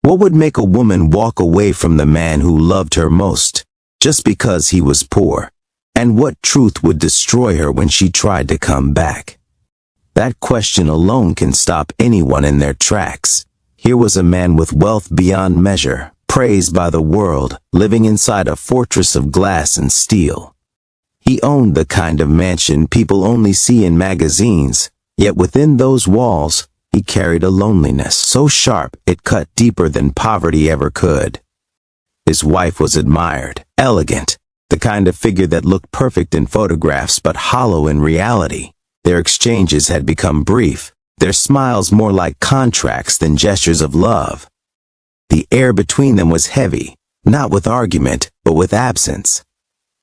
What would make a woman walk away from the man who loved her most, just because he was poor? And what truth would destroy her when she tried to come back? That question alone can stop anyone in their tracks. Here was a man with wealth beyond measure, praised by the world, living inside a fortress of glass and steel. He owned the kind of mansion people only see in magazines, yet within those walls, he carried a loneliness so sharp it cut deeper than poverty ever could. His wife was admired, elegant, the kind of figure that looked perfect in photographs but hollow in reality. Their exchanges had become brief, their smiles more like contracts than gestures of love. The air between them was heavy, not with argument, but with absence.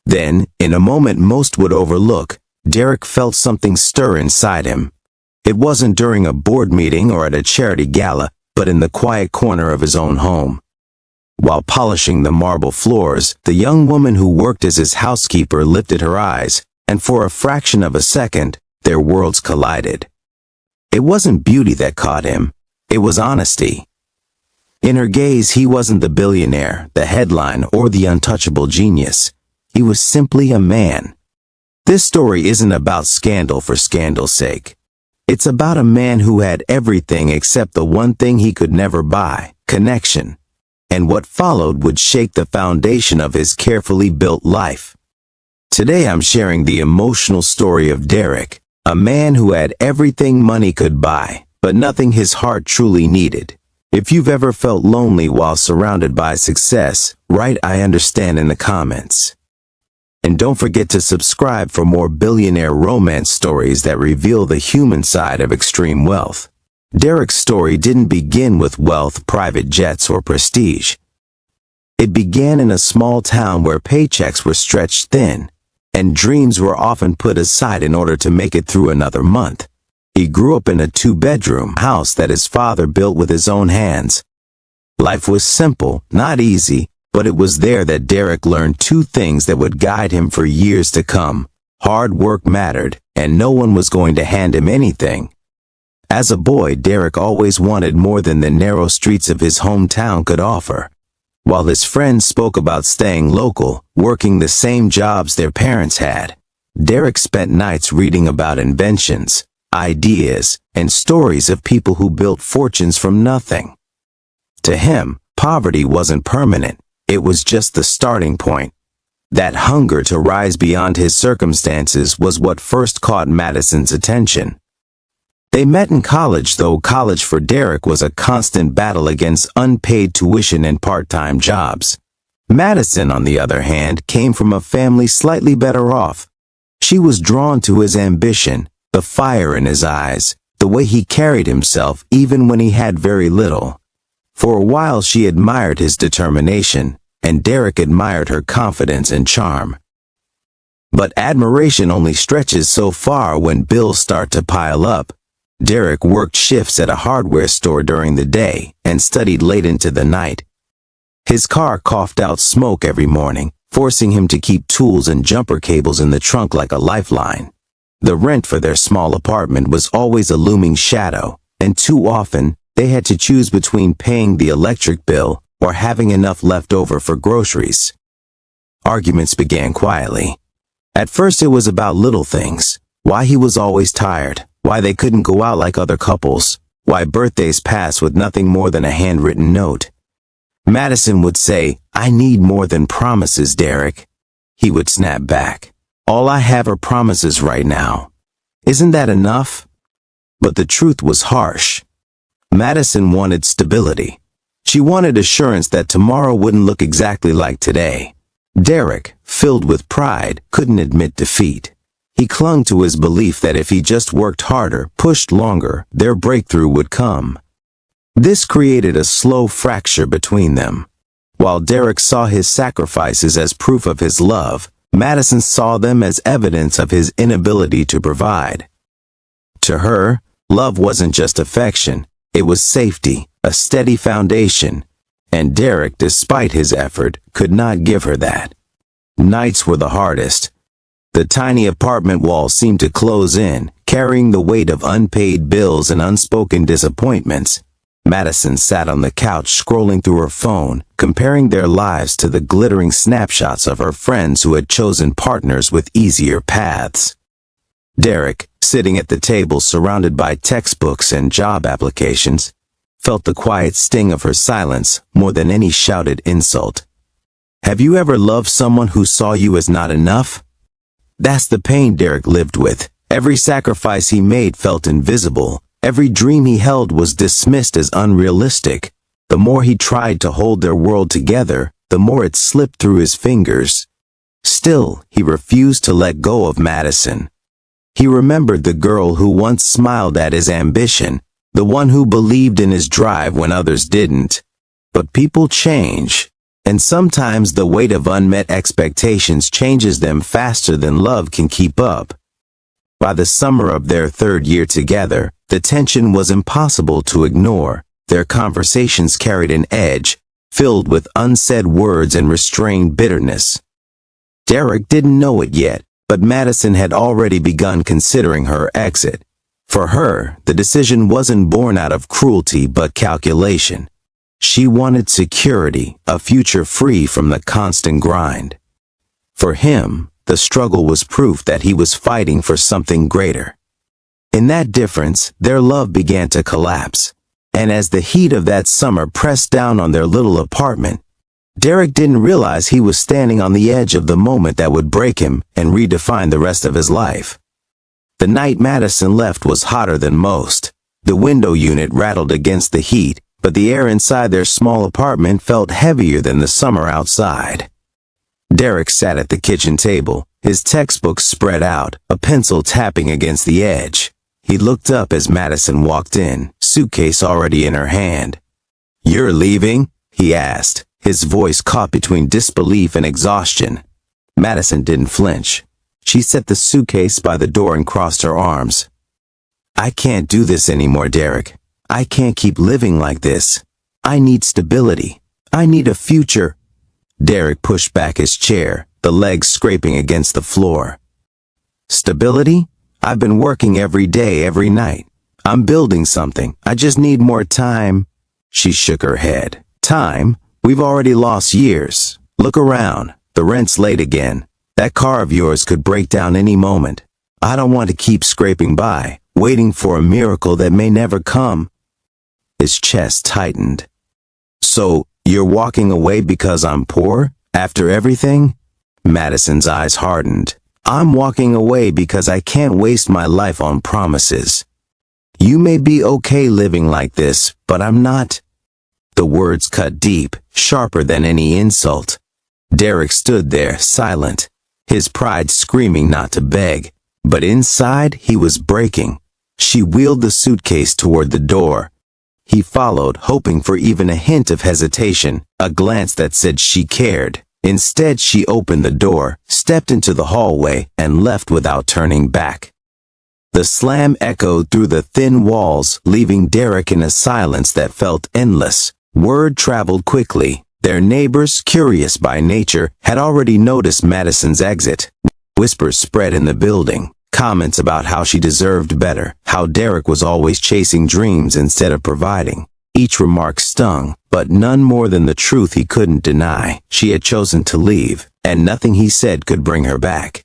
Then, in a moment most would overlook, Derrick felt something stir inside him. It wasn't during a board meeting or at a charity gala, but in the quiet corner of his own home. While polishing the marble floors, the young woman who worked as his housekeeper lifted her eyes, and for a fraction of a second, their worlds collided. It wasn't beauty that caught him, it was honesty. In her gaze, he wasn't the billionaire, the headline, or the untouchable genius. He was simply a man. This story isn't about scandal for scandal's sake. It's about a man who had everything except the one thing he could never buy, connection. And what followed would shake the foundation of his carefully built life. Today I'm sharing the emotional story of Derrick, a man who had everything money could buy, but nothing his heart truly needed. If you've ever felt lonely while surrounded by success, write "I understand" in the comments. And don't forget to subscribe for more billionaire romance stories that reveal the human side of extreme wealth. Derrick's story didn't begin with wealth, private jets, or prestige. It began in a small town where paychecks were stretched thin, and dreams were often put aside in order to make it through another month. He grew up in a 2-bedroom house that his father built with his own hands. Life was simple, not easy, but it was there that Derrick learned 2 things that would guide him for years to come. Hard work mattered, and no one was going to hand him anything. As a boy, Derrick always wanted more than the narrow streets of his hometown could offer. While his friends spoke about staying local, working the same jobs their parents had, Derrick spent nights reading about inventions, ideas, and stories of people who built fortunes from nothing. To him, poverty wasn't permanent. It was just the starting point. That hunger to rise beyond his circumstances was what first caught Madison's attention. They met in college, though college for Derrick was a constant battle against unpaid tuition and part-time jobs. Madison, on the other hand, came from a family slightly better off. She was drawn to his ambition, the fire in his eyes, the way he carried himself even when he had very little. For a while she admired his determination, and Derrick admired her confidence and charm. But admiration only stretches so far when bills start to pile up. Derrick worked shifts at a hardware store during the day and studied late into the night. His car coughed out smoke every morning, forcing him to keep tools and jumper cables in the trunk like a lifeline. The rent for their small apartment was always a looming shadow, and too often, they had to choose between paying the electric bill or having enough left over for groceries. Arguments began quietly. At first it was about little things. Why he was always tired, why they couldn't go out like other couples, why birthdays passed with nothing more than a handwritten note. Madison would say, "I need more than promises, Derrick." He would snap back, "All I have are promises right now. Isn't that enough?" But the truth was harsh. Madison wanted stability. She wanted assurance that tomorrow wouldn't look exactly like today. Derrick, filled with pride, couldn't admit defeat. He clung to his belief that if he just worked harder, pushed longer, their breakthrough would come. This created a slow fracture between them. While Derrick saw his sacrifices as proof of his love, Madison saw them as evidence of his inability to provide. To her, love wasn't just affection. It was safety, a steady foundation, and Derrick, despite his effort, could not give her that. Nights were the hardest. The tiny apartment walls seemed to close in, carrying the weight of unpaid bills and unspoken disappointments. Madison sat on the couch scrolling through her phone, comparing their lives to the glittering snapshots of her friends who had chosen partners with easier paths. Derrick, sitting at the table surrounded by textbooks and job applications, felt the quiet sting of her silence more than any shouted insult. Have you ever loved someone who saw you as not enough? That's the pain Derrick lived with. Every sacrifice he made felt invisible. Every dream he held was dismissed as unrealistic. The more he tried to hold their world together, the more it slipped through his fingers. Still, he refused to let go of Madison. He remembered the girl who once smiled at his ambition, the one who believed in his drive when others didn't. But people change, and sometimes the weight of unmet expectations changes them faster than love can keep up. By the summer of their third year together, the tension was impossible to ignore. Their conversations carried an edge, filled with unsaid words and restrained bitterness. Derrick didn't know it yet, but Madison had already begun considering her exit. For her, the decision wasn't born out of cruelty but calculation. She wanted security, a future free from the constant grind. For him, the struggle was proof that he was fighting for something greater. In that difference, their love began to collapse. And as the heat of that summer pressed down on their little apartment, Derrick didn't realize he was standing on the edge of the moment that would break him and redefine the rest of his life. The night Madison left was hotter than most. The window unit rattled against the heat, but the air inside their small apartment felt heavier than the summer outside. Derrick sat at the kitchen table, his textbooks spread out, a pencil tapping against the edge. He looked up as Madison walked in, suitcase already in her hand. "You're leaving?" he asked, his voice caught between disbelief and exhaustion. Madison didn't flinch. She set the suitcase by the door and crossed her arms. "I can't do this anymore, Derrick. I can't keep living like this. I need stability. I need a future." Derrick pushed back his chair, the legs scraping against the floor. "Stability? I've been working every day, every night. I'm building something. I just need more time." She shook her head. "Time? We've already lost years. Look around. The rent's late again. That car of yours could break down any moment. I don't want to keep scraping by, waiting for a miracle that may never come." His chest tightened. "So, you're walking away because I'm poor? After everything?" Madison's eyes hardened. "I'm walking away because I can't waste my life on promises. You may be okay living like this, but I'm not." The words cut deep, sharper than any insult. Derrick stood there, silent, his pride screaming not to beg, but inside he was breaking. She wheeled the suitcase toward the door. He followed, hoping for even a hint of hesitation, a glance that said she cared. Instead, she opened the door, stepped into the hallway, and left without turning back. The slam echoed through the thin walls, leaving Derrick in a silence that felt endless. Word traveled quickly. Their neighbors, curious by nature, had already noticed Madison's exit. Whispers spread in the building, comments about how she deserved better, how Derrick was always chasing dreams instead of providing. Each remark stung, but none more than the truth he couldn't deny. She had chosen to leave, and nothing he said could bring her back.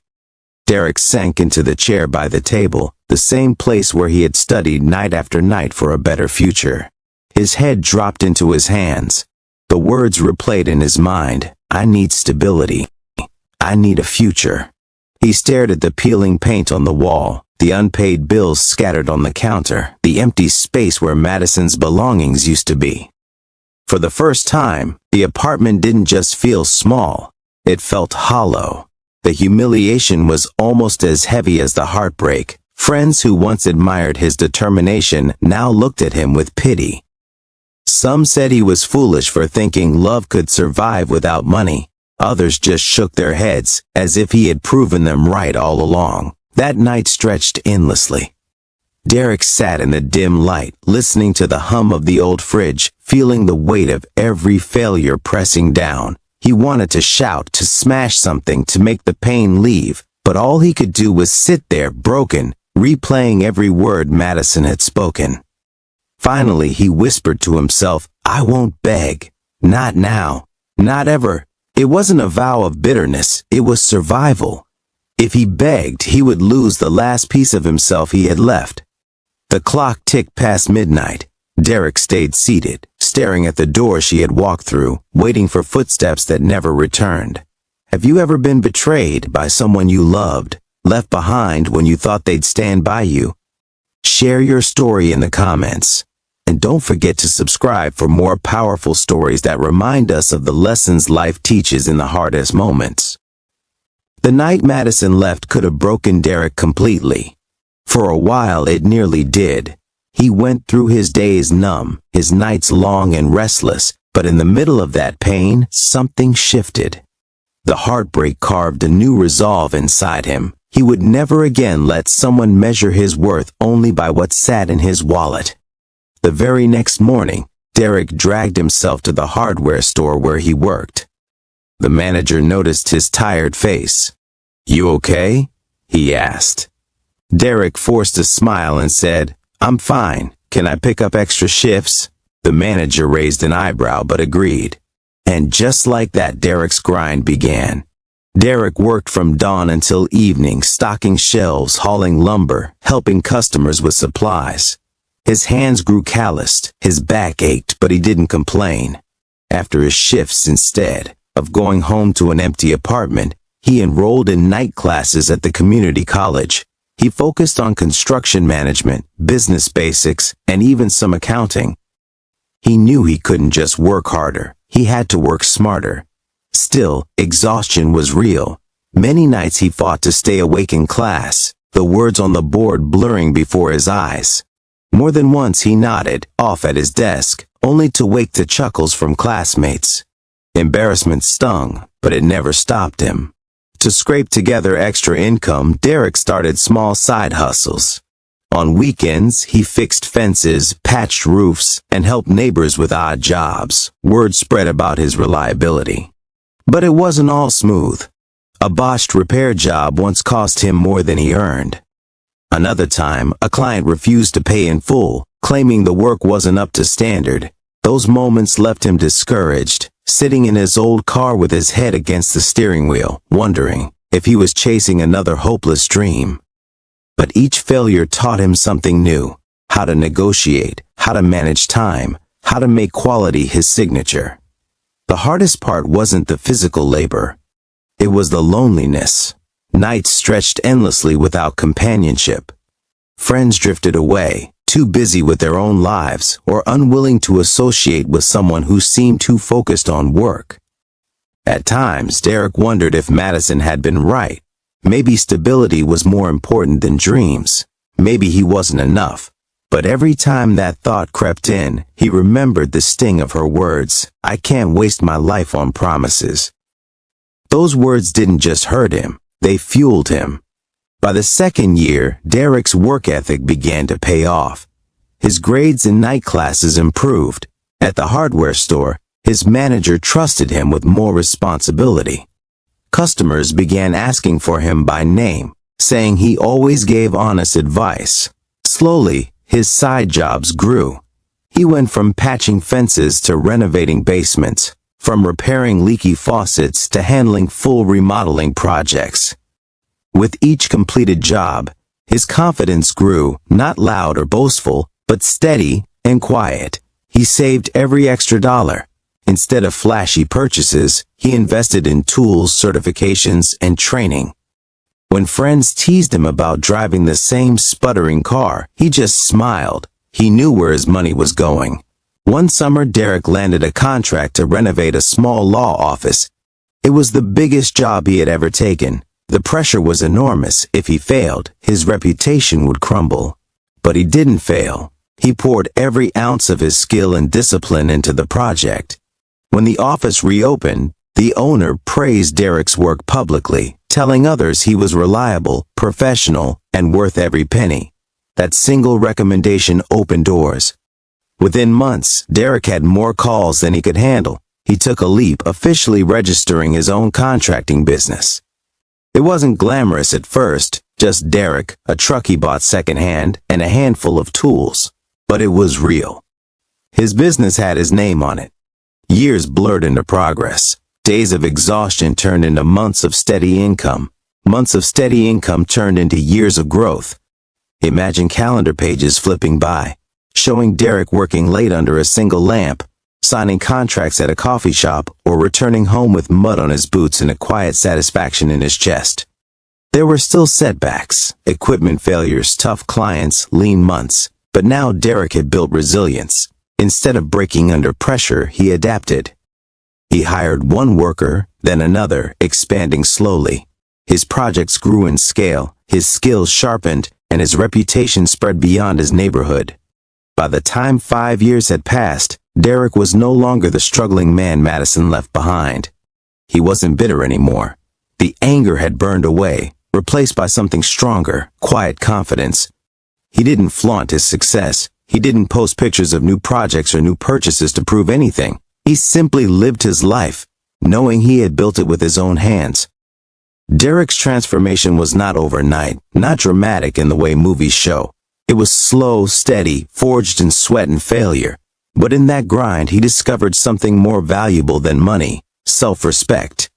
Derrick sank into the chair by the table, the same place where he had studied night after night for a better future. His head dropped into his hands. The words replayed in his mind. "I need stability. I need a future." He stared at the peeling paint on the wall, the unpaid bills scattered on the counter, the empty space where Madison's belongings used to be. For the first time, the apartment didn't just feel small, it felt hollow. The humiliation was almost as heavy as the heartbreak. Friends who once admired his determination now looked at him with pity. Some said he was foolish for thinking love could survive without money. Others just shook their heads, as if he had proven them right all along. That night stretched endlessly. Derrick sat in the dim light, listening to the hum of the old fridge, feeling the weight of every failure pressing down. He wanted to shout, to smash something, to make the pain leave, but all he could do was sit there, broken, replaying every word Madison had spoken. Finally, he whispered to himself, "I won't beg. Not now. Not ever." It wasn't a vow of bitterness, it was survival. If he begged, he would lose the last piece of himself he had left. The clock ticked past midnight. Derrick stayed seated, staring at the door she had walked through, waiting for footsteps that never returned. Have you ever been betrayed by someone you loved, left behind when you thought they'd stand by you? Share your story in the comments. And don't forget to subscribe for more powerful stories that remind us of the lessons life teaches in the hardest moments. The night Madison left could have broken Derrick completely. For a while it nearly did. He went through his days numb, his nights long and restless, but in the middle of that pain, something shifted. The heartbreak carved a new resolve inside him. He would never again let someone measure his worth only by what sat in his wallet. The very next morning, Derrick dragged himself to the hardware store where he worked. The manager noticed his tired face. "You okay?" he asked. Derrick forced a smile and said, "I'm fine. Can I pick up extra shifts?" The manager raised an eyebrow but agreed. And just like that, Derrick's grind began. Derrick worked from dawn until evening, stocking shelves, hauling lumber, helping customers with supplies. His hands grew calloused, his back ached, but he didn't complain. After his shifts, instead of going home to an empty apartment, he enrolled in night classes at the community college. He focused on construction management, business basics, and even some accounting. He knew he couldn't just work harder, he had to work smarter. Still, exhaustion was real. Many nights he fought to stay awake in class, the words on the board blurring before his eyes. More than once he nodded off at his desk, only to wake to chuckles from classmates. Embarrassment stung, but it never stopped him. To scrape together extra income, Derrick started small side hustles. On weekends, he fixed fences, patched roofs, and helped neighbors with odd jobs. Word spread about his reliability. But it wasn't all smooth. A botched repair job once cost him more than he earned. Another time, a client refused to pay in full, claiming the work wasn't up to standard. Those moments left him discouraged, sitting in his old car with his head against the steering wheel, wondering if he was chasing another hopeless dream. But each failure taught him something new: how to negotiate, how to manage time, how to make quality his signature. The hardest part wasn't the physical labor. It was the loneliness. Nights stretched endlessly without companionship. Friends drifted away, too busy with their own lives or unwilling to associate with someone who seemed too focused on work. At times, Derrick wondered if Madison had been right. Maybe stability was more important than dreams. Maybe he wasn't enough. But every time that thought crept in, he remembered the sting of her words, "I can't waste my life on promises." Those words didn't just hurt him, they fueled him. By the second year, Derrick's work ethic began to pay off. His grades in night classes improved. At the hardware store, his manager trusted him with more responsibility. Customers began asking for him by name, saying he always gave honest advice. Slowly, his side jobs grew. He went from patching fences to renovating basements, from repairing leaky faucets to handling full remodeling projects. With each completed job, his confidence grew, not loud or boastful, but steady and quiet. He saved every extra dollar. Instead of flashy purchases, he invested in tools, certifications, and training. When friends teased him about driving the same sputtering car, he just smiled. He knew where his money was going. One summer, Derrick landed a contract to renovate a small law office. It was the biggest job he had ever taken. The pressure was enormous. If he failed, his reputation would crumble. But he didn't fail. He poured every ounce of his skill and discipline into the project. When the office reopened, the owner praised Derrick's work publicly, telling others he was reliable, professional, and worth every penny. That single recommendation opened doors. Within months, Derrick had more calls than he could handle. He took a leap, officially registering his own contracting business. It wasn't glamorous at first, just Derrick, a truck he bought secondhand, and a handful of tools. but it was real. His business had his name on it. Years blurred into progress. Days of exhaustion turned into months of steady income. Months of steady income turned into years of growth. Imagine calendar pages flipping by, showing Derrick working late under a single lamp, signing contracts at a coffee shop, or returning home with mud on his boots and a quiet satisfaction in his chest. There were still setbacks, equipment failures, tough clients, lean months, but now Derrick had built resilience. Instead of breaking under pressure, he adapted. He hired one worker, then another, expanding slowly. His projects grew in scale, his skills sharpened, and his reputation spread beyond his neighborhood. By the time 5 years had passed, Derrick was no longer the struggling man Madison left behind. He wasn't bitter anymore. The anger had burned away, replaced by something stronger, quiet confidence. He didn't flaunt his success. He didn't post pictures of new projects or new purchases to prove anything. He simply lived his life, knowing he had built it with his own hands. Derrick's transformation was not overnight, not dramatic in the way movies show. It was slow, steady, forged in sweat and failure. But in that grind, he discovered something more valuable than money: self-respect.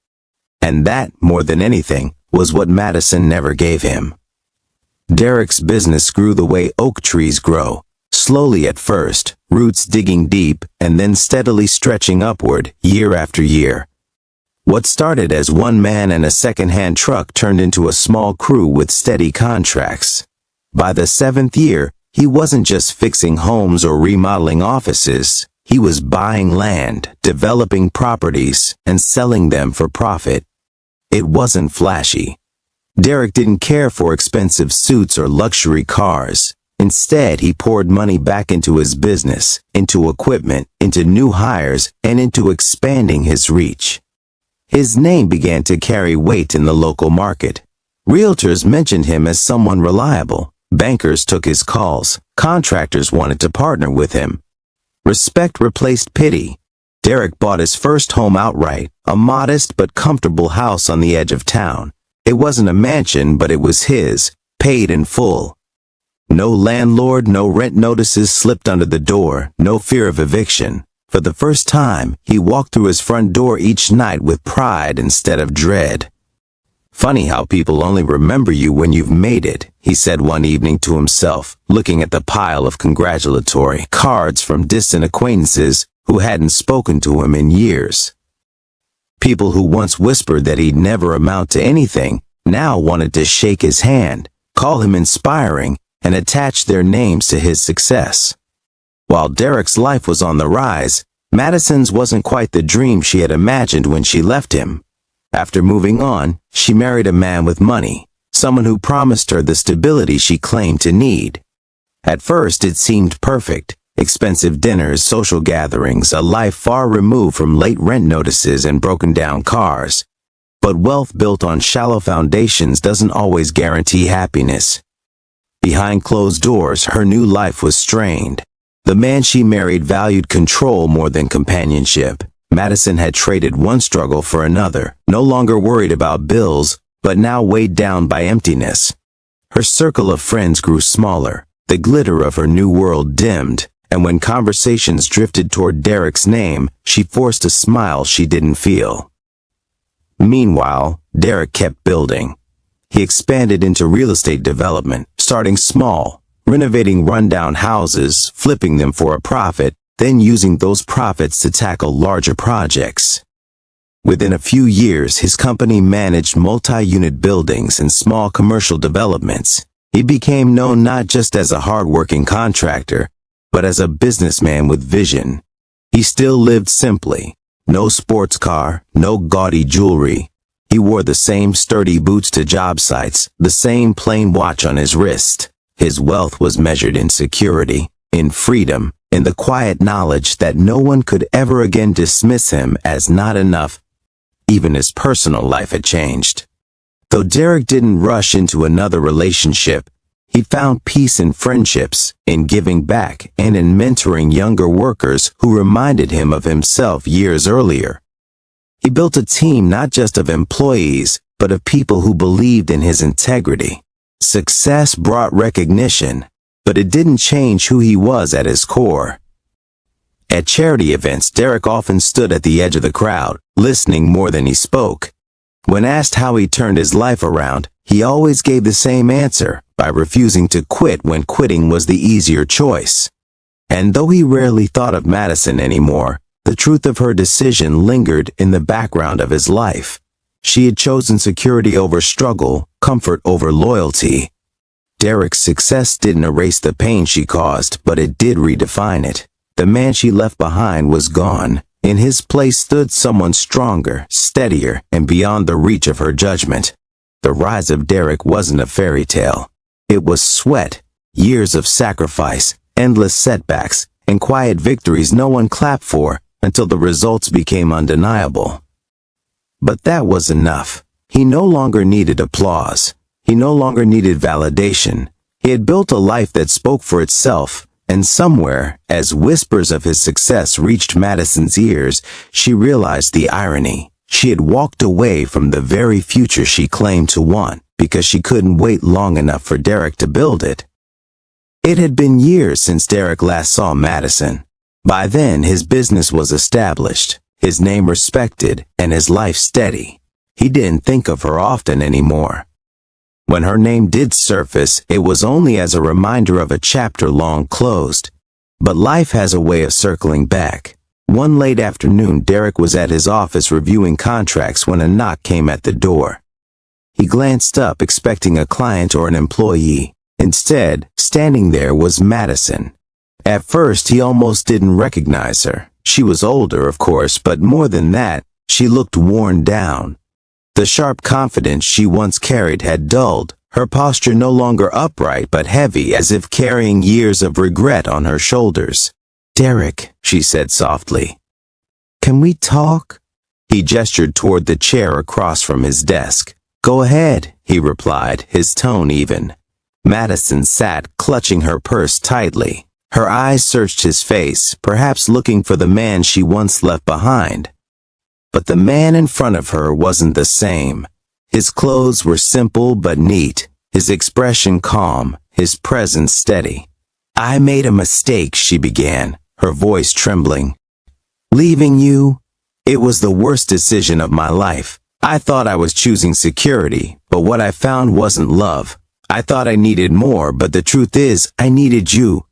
And that, more than anything, was what Madison never gave him. Derrick's business grew the way oak trees grow. Slowly at first, roots digging deep, and then steadily stretching upward, year after year. What started as one man and a second-hand truck turned into a small crew with steady contracts. By the 7th year, he wasn't just fixing homes or remodeling offices. He was buying land, developing properties, and selling them for profit. It wasn't flashy. Derrick didn't care for expensive suits or luxury cars. Instead, he poured money back into his business, into equipment, into new hires, and into expanding his reach. His name began to carry weight in the local market. Realtors mentioned him as someone reliable. Bankers took his calls. Contractors wanted to partner with him. Respect replaced pity. Derrick bought his first home outright, a modest but comfortable house on the edge of town. It wasn't a mansion, but it was his, paid in full. No landlord, no rent notices slipped under the door, no fear of eviction. For the first time, he walked through his front door each night with pride instead of dread. "Funny how people only remember you when you've made it," he said one evening to himself, looking at the pile of congratulatory cards from distant acquaintances who hadn't spoken to him in years. People who once whispered that he'd never amount to anything now wanted to shake his hand, call him inspiring, and attach their names to his success. While Derrick's life was on the rise, Madison's wasn't quite the dream she had imagined when she left him. After moving on, she married a man with money, someone who promised her the stability she claimed to need. At first, it seemed perfect. Expensive dinners, social gatherings, a life far removed from late rent notices and broken-down cars. But wealth built on shallow foundations doesn't always guarantee happiness. Behind closed doors, her new life was strained. The man she married valued control more than companionship. Madison had traded one struggle for another, no longer worried about bills, but now weighed down by emptiness. Her circle of friends grew smaller. The glitter of her new world dimmed, and when conversations drifted toward Derrick's name, she forced a smile she didn't feel. Meanwhile, Derrick kept building. He expanded into real estate development, starting small, renovating rundown houses, flipping them for a profit, then using those profits to tackle larger projects. Within a few years, his company managed multi-unit buildings and small commercial developments. He became known not just as a hard-working contractor, but as a businessman with vision. He still lived simply. No sports car, no gaudy jewelry. He wore the same sturdy boots to job sites, the same plain watch on his wrist. His wealth was measured in security, in freedom, in the quiet knowledge that no one could ever again dismiss him as not enough. Even his personal life had changed. Though Derrick didn't rush into another relationship, he found peace in friendships, in giving back, and in mentoring younger workers who reminded him of himself years earlier. He built a team not just of employees, but of people who believed in his integrity. Success brought recognition, but it didn't change who he was at his core. At charity events, Derrick often stood at the edge of the crowd, listening more than he spoke. When asked how he turned his life around, he always gave the same answer, by refusing to quit when quitting was the easier choice. And though he rarely thought of Madison anymore, the truth of her decision lingered in the background of his life. She had chosen security over struggle, comfort over loyalty. Derrick's success didn't erase the pain she caused, but it did redefine it. The man she left behind was gone. In his place stood someone stronger, steadier, and beyond the reach of her judgment. The rise of Derrick wasn't a fairy tale. It was sweat, years of sacrifice, endless setbacks, and quiet victories no one clapped for until the results became undeniable. But that was enough. He no longer needed applause. He no longer needed validation. He had built a life that spoke for itself. And somewhere, as whispers of his success reached Madison's ears, she realized the irony. She had walked away from the very future she claimed to want because she couldn't wait long enough for Derrick to build it. It had been years since Derrick last saw Madison. By then, his business was established, his name respected, and his life steady. He didn't think of her often anymore. When her name did surface, it was only as a reminder of a chapter long closed. But life has a way of circling back. One late afternoon, Derrick was at his office reviewing contracts when a knock came at the door. He glanced up, expecting a client or an employee. Instead, standing there was Madison. At first, he almost didn't recognize her. She was older, of course, but more than that, she looked worn down. The sharp confidence she once carried had dulled, her posture no longer upright but heavy, as if carrying years of regret on her shoulders. "Derrick," she said softly. "Can we talk?" He gestured toward the chair across from his desk. "Go ahead," he replied, his tone even. Madison sat, clutching her purse tightly. Her eyes searched his face, perhaps looking for the man she once left behind. But the man in front of her wasn't the same. His clothes were simple but neat, his expression calm, his presence steady. "I made a mistake," she began, her voice trembling. "Leaving you? It was the worst decision of my life. I thought I was choosing security, but what I found wasn't love. I thought I needed more, but the truth is, I needed you."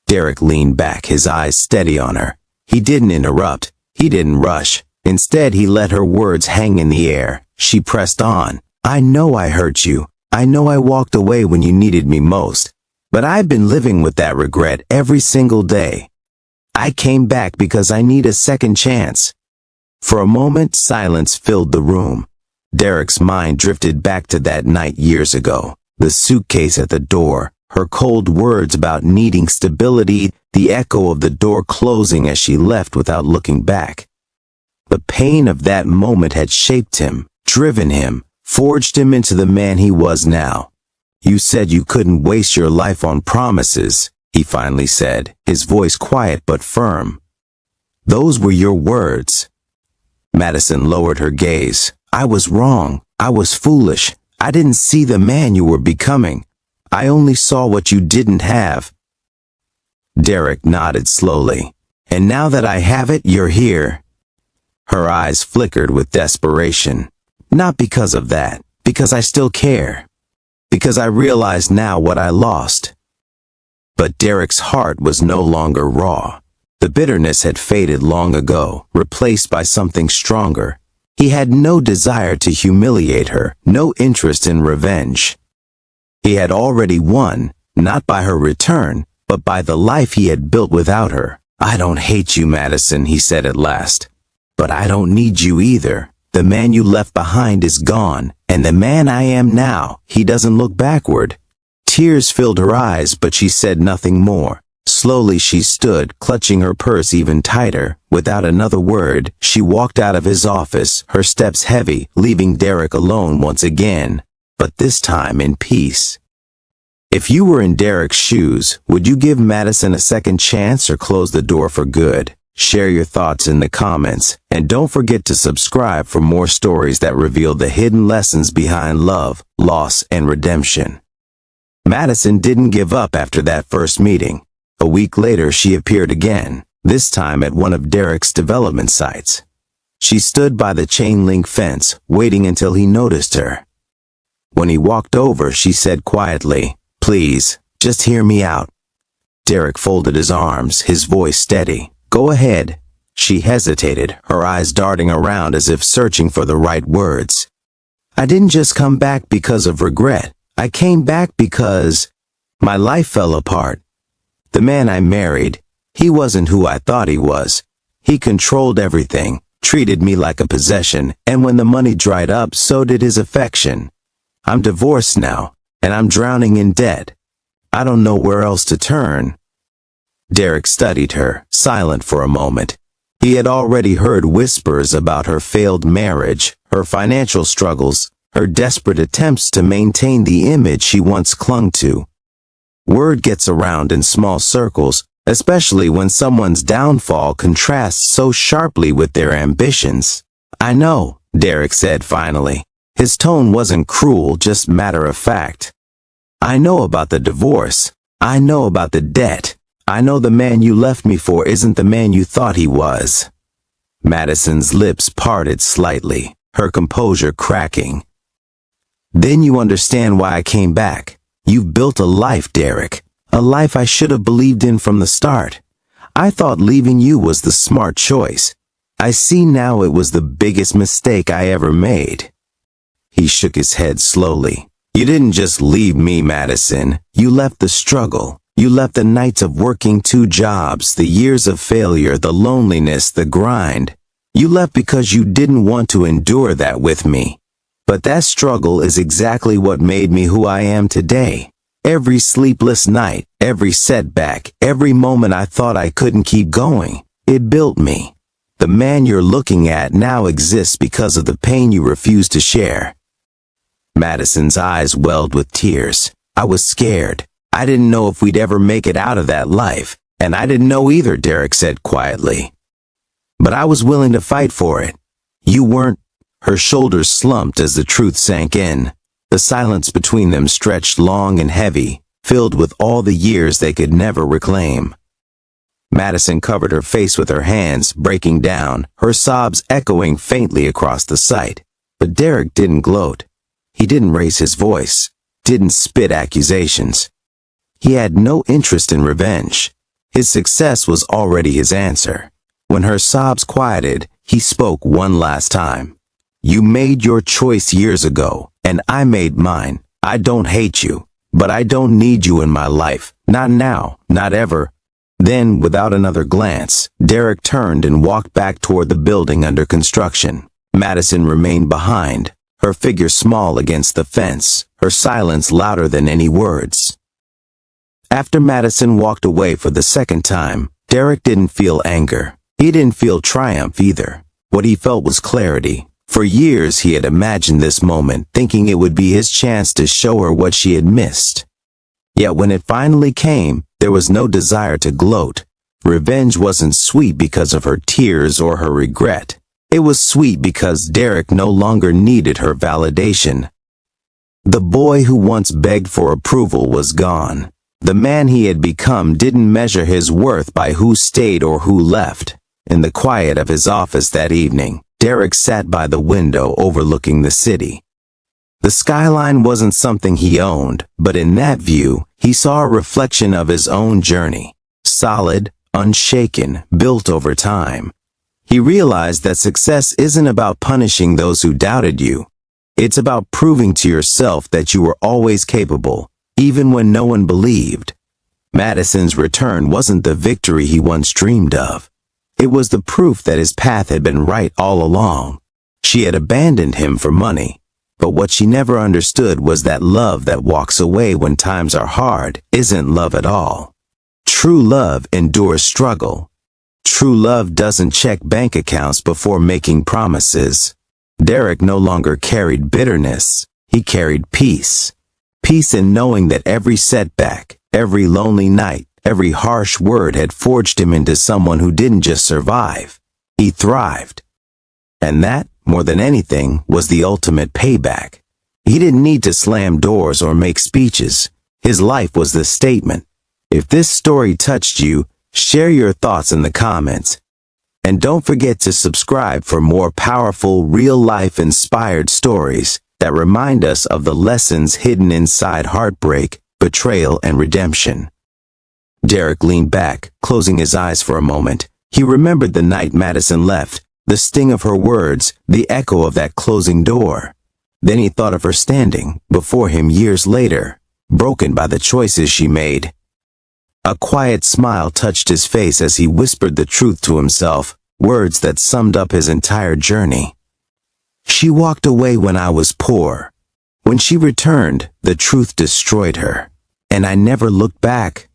Derrick leaned back, his eyes steady on her. He didn't interrupt. He didn't rush. Instead, he let her words hang in the air. She pressed on. "I know I hurt you. I know I walked away when you needed me most. But I've been living with that regret every single day. I came back because I need a second chance." For a moment, silence filled the room. Derrick's mind drifted back to that night years ago. The suitcase at the door, her cold words about needing stability, the echo of the door closing as she left without looking back. The pain of that moment had shaped him, driven him, forged him into the man he was now. "You said you couldn't waste your life on promises," he finally said, his voice quiet but firm. "Those were your words." Madison lowered her gaze. "I was wrong. I was foolish. I didn't see the man you were becoming. I only saw what you didn't have." Derrick nodded slowly. "And now that I have it, you're here." Her eyes flickered with desperation. "Not because of that, because I still care. Because I realize now what I lost." But Derrick's heart was no longer raw. The bitterness had faded long ago, replaced by something stronger. He had no desire to humiliate her, no interest in revenge. He had already won, not by her return, but by the life he had built without her. "I don't hate you, Madison," he said at last. "But I don't need you either. The man you left behind is gone, and the man I am now, he doesn't look backward." Tears filled her eyes, but she said nothing more. Slowly she stood, clutching her purse even tighter. Without another word, she walked out of his office, her steps heavy, leaving Derrick alone once again, but this time in peace. If you were in Derrick's shoes, would you give Madison a second chance or close the door for good? Share your thoughts in the comments, and don't forget to subscribe for more stories that reveal the hidden lessons behind love, loss, and redemption. Madison didn't give up after that first meeting. A week later, she appeared again, this time at one of Derrick's development sites. She stood by the chain-link fence, waiting until he noticed her. When he walked over, she said quietly, "Please, just hear me out." Derrick folded his arms, his voice steady. "Go ahead." She hesitated, her eyes darting around as if searching for the right words. "I didn't just come back because of regret. I came back because my life fell apart. The man I married, he wasn't who I thought he was. He controlled everything, treated me like a possession, and when the money dried up, so did his affection. I'm divorced now, and I'm drowning in debt. I don't know where else to turn." Derrick studied her, silent for a moment. He had already heard whispers about her failed marriage, her financial struggles, her desperate attempts to maintain the image she once clung to. Word gets around in small circles, especially when someone's downfall contrasts so sharply with their ambitions. "I know," Derrick said finally. His tone wasn't cruel, just matter of fact. "I know about the divorce. I know about the debt. I know the man you left me for isn't the man you thought he was." Madison's lips parted slightly, her composure cracking. "Then you understand why I came back. You've built a life, Derrick. A life I should have believed in from the start. I thought leaving you was the smart choice. I see now it was the biggest mistake I ever made." He shook his head slowly. "You didn't just leave me, Madison. You left the struggle. You left the nights of working 2 jobs, the years of failure, the loneliness, the grind. You left because you didn't want to endure that with me. But that struggle is exactly what made me who I am today. Every sleepless night, every setback, every moment I thought I couldn't keep going, it built me. The man you're looking at now exists because of the pain you refused to share." Madison's eyes welled with tears. "I was scared. I didn't know if we'd ever make it out of that life, and I didn't know either," Derrick said quietly. "But I was willing to fight for it. You weren't." Her shoulders slumped as the truth sank in. The silence between them stretched long and heavy, filled with all the years they could never reclaim. Madison covered her face with her hands, breaking down, her sobs echoing faintly across the site. But Derrick didn't gloat. He didn't raise his voice, didn't spit accusations. He had no interest in revenge. His success was already his answer. When her sobs quieted, he spoke one last time. "You made your choice years ago, and I made mine. I don't hate you, but I don't need you in my life. Not now, not ever." Then, without another glance, Derrick turned and walked back toward the building under construction. Madison remained behind, her figure small against the fence, her silence louder than any words. After Madison walked away for the second time, Derrick didn't feel anger. He didn't feel triumph either. What he felt was clarity. For years he had imagined this moment, thinking it would be his chance to show her what she had missed. Yet when it finally came, there was no desire to gloat. Revenge wasn't sweet because of her tears or her regret. It was sweet because Derrick no longer needed her validation. The boy who once begged for approval was gone. The man he had become didn't measure his worth by who stayed or who left. In the quiet of his office that evening, Derrick sat by the window overlooking the city. The skyline wasn't something he owned, but in that view, he saw a reflection of his own journey. Solid, unshaken, built over time. He realized that success isn't about punishing those who doubted you. It's about proving to yourself that you were always capable, even when no one believed. Madison's return wasn't the victory he once dreamed of. It was the proof that his path had been right all along. She had abandoned him for money, but what she never understood was that love that walks away when times are hard isn't love at all. True love endures struggle. True love doesn't check bank accounts before making promises. Derrick no longer carried bitterness. He carried peace. Peace in knowing that every setback, every lonely night, every harsh word had forged him into someone who didn't just survive. He thrived. And that, more than anything, was the ultimate payback. He didn't need to slam doors or make speeches. His life was the statement. If this story touched you, share your thoughts in the comments. And don't forget to subscribe for more powerful, real-life inspired stories that remind us of the lessons hidden inside heartbreak, betrayal, and redemption. Derrick leaned back, closing his eyes for a moment. He remembered the night Madison left, the sting of her words, the echo of that closing door. Then he thought of her standing before him years later, broken by the choices she made. A quiet smile touched his face as he whispered the truth to himself, words that summed up his entire journey. She walked away when I was poor. When she returned, the truth destroyed her. And I never looked back.